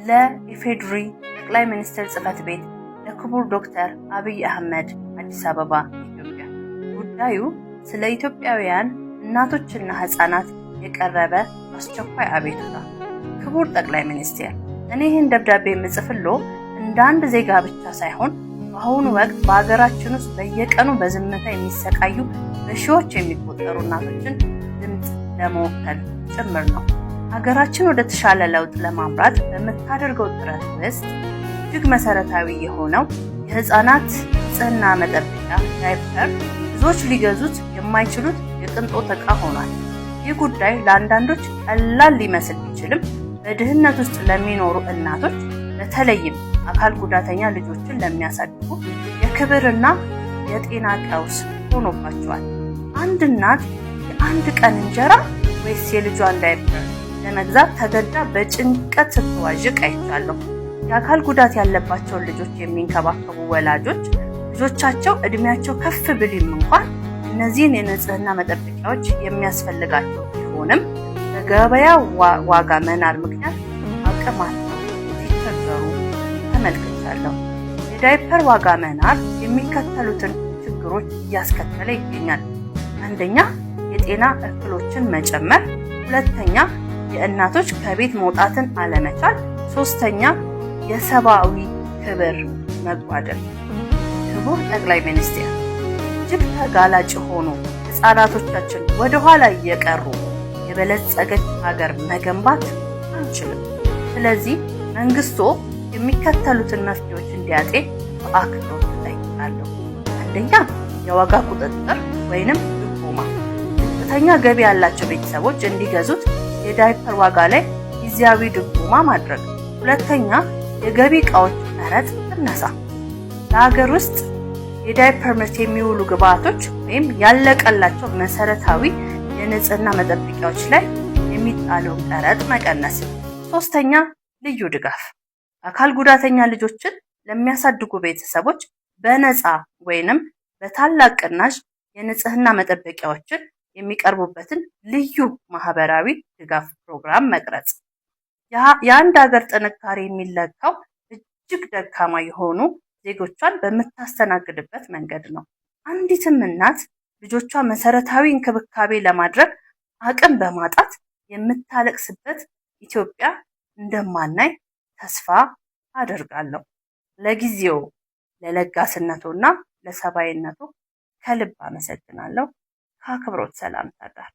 ለኢፌዴሪ ጠቅላይ ሚኒስትር ጽሕፈት ቤት ለክቡር ዶክተር አብይ አህመድ አዲስ አበባ ኢትዮጵያ። ጉዳዩ ስለ ኢትዮጵያውያን እናቶችና ህፃናት የቀረበ አስቸኳይ አቤቱታ። ክቡር ጠቅላይ ሚኒስትር፣ እኔ ይህን ደብዳቤ የምጽፍልዎ እንደ አንድ ዜጋ ብቻ ሳይሆን በአሁኑ ወቅት በሀገራችን ውስጥ በየቀኑ በዝምታ የሚሰቃዩ በሺዎች የሚቆጠሩ እናቶችን ድምፅ ለመወከል ጭምር ነው። ሀገራችን ወደ ተሻለ ለውጥ ለማምራት በምታደርገው ጥረት ውስጥ እጅግ መሰረታዊ የሆነው የህፃናት ንጽህና መጠበቂያ ዳይፐር ብዙዎች ሊገዙት የማይችሉት የቅንጦት ዕቃ ሆኗል። ይህ ጉዳይ ለአንዳንዶች ቀላል ሊመስል ቢችልም በድህነት ውስጥ ለሚኖሩ እናቶች በተለይም አካል ጉዳተኛ ልጆችን ለሚያሳድጉ የክብርና የጤና ቀውስ ሆኖባቸዋል። አንድ እናት የአንድ ቀን እንጀራ ወይስ የልጇን ዳይፐር ለመግዛት ተገዳ በጭንቀት ስትዋዥቅ አይቻለሁ። የአካል ጉዳት ያለባቸውን ልጆች የሚንከባከቡ ወላጆች ልጆቻቸው እድሜያቸው ከፍ ቢልም እንኳን እነዚህን የንጽህና መጠበቂያዎች የሚያስፈልጋቸው ቢሆንም በገበያ ዋጋ መናር ምክንያት አቅም አጥተው ሲቸገሩ ተመልክቻለሁ። የዳይፐር ዋጋ መናር የሚከተሉትን ችግሮች እያስከተለ ይገኛል። አንደኛ፣ የጤና እክሎችን መጨመር። ሁለተኛ፣ የእናቶች ከቤት መውጣትን አለመቻል። ሶስተኛ፣ የሰብአዊ ክብር መጓደል። ክቡር ጠቅላይ ሚኒስትር፣ እጅግ ተጋላጭ የሆኑ ህፃናቶቻችን ወደ ኋላ እየቀሩ የበለጸገች ሀገር መገንባት አንችልም። ስለዚህ መንግስቶ የሚከተሉትን መፍትሄዎች እንዲያጤን በአክብሮት እጠይቃለሁ። አንደኛ፣ የዋጋ ቁጥጥር ወይንም ድጎማ። ዝቅተኛ ገቢ ያላቸው ቤተሰቦች እንዲገዙት የዳይፐር ዋጋ ላይ ጊዜያዊ ድጎማ ማድረግ። ሁለተኛ፣ የገቢ ዕቃዎች ቀረጥ ቅነሳ። ለሀገር ውስጥ የዳይፐር ምርት የሚውሉ ግብዓቶች ወይም ያለቀላቸው መሰረታዊ የንጽህና መጠበቂያዎች ላይ የሚጣለውን ቀረጥ መቀነስ። ሶስተኛ፣ ልዩ ድጋፍ። አካል ጉዳተኛ ልጆችን ለሚያሳድጉ ቤተሰቦች በነፃ ወይንም በታላቅ ቅናሽ የንጽህና መጠበቂያዎችን የሚቀርቡበትን ልዩ ማህበራዊ ድጋፍ ፕሮግራም መቅረጽ። የአንድ ሀገር ጥንካሬ የሚለካው እጅግ ደካማ የሆኑ ዜጎቿን በምታስተናግድበት መንገድ ነው። አንዲትም እናት ልጆቿ መሰረታዊ እንክብካቤ ለማድረግ አቅም በማጣት የምታለቅስበት ኢትዮጵያ እንደማናይ ተስፋ አደርጋለሁ። ለጊዜው ለለጋስነቱና ለሰብአዊነቱ ከልብ አመሰግናለሁ። ከአክብሮት ሰላምታ ጋር